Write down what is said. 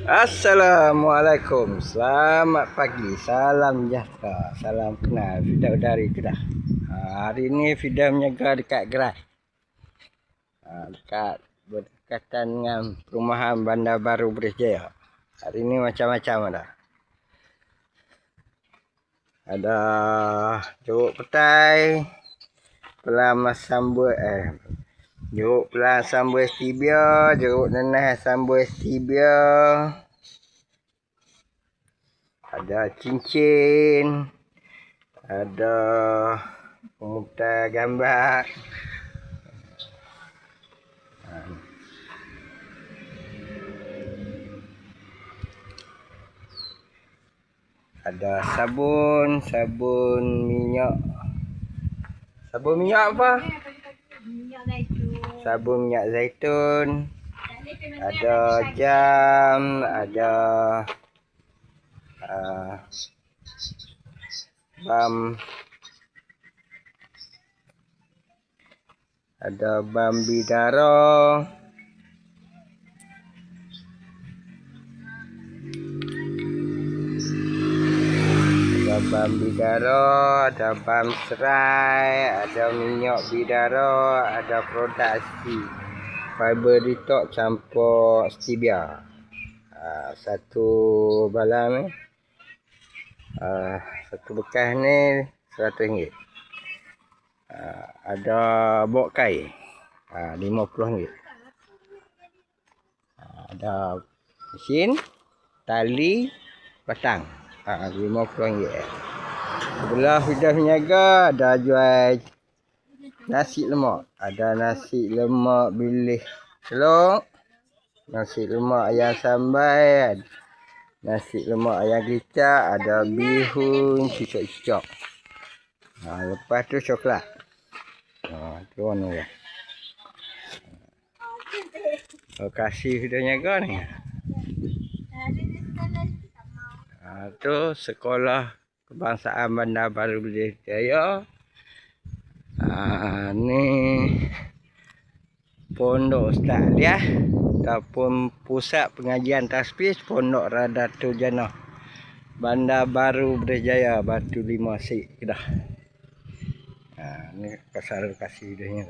Assalamualaikum, selamat pagi, salam sejahtera, salam kenal, Fida Udari Kedah. Hari ini Fida menjaga dekat gerai, dekat berdekatan dengan perumahan Bandar Baru Berjaya. Hari ini macam-macam ada jeruk petai, pelam sambal jeruk pelam sambal stevia, jeruk nanas sambal stevia, ada cincin, ada pemutar gambar, ada sabun minyak. Sabun minyak apa? Sabun minyak zaitun. Ada jam, ada bam, ada bam bidara, ada bam serai, ada minyak bidara, ada produk fiber detox campur stevia. Satu balam ni, satu bekas ni RM100. Ada bok kai RM50. Ada mesin, tali, batang RM50. Sebelah Fida Niaga ada jual nasi lemak. Ada nasi lemak bilis telur, nasi lemak ayam sambal, nasi lemak ayam gelicak, ada bihun, cicak-cicak. Lepas tu coklat. Tu warna dia. Lokasi Fida Niaga ni. Tu sekolah kebangsaan Bandar Baru Berjaya. Ni Pondok Ustaz Aliah ataupun Pusat Pengajian Tasbih Pondok Radatul Jannah Bandar Baru Berjaya, Batu 5 Sik, Kedah. Ni pasal lokasi dia ni.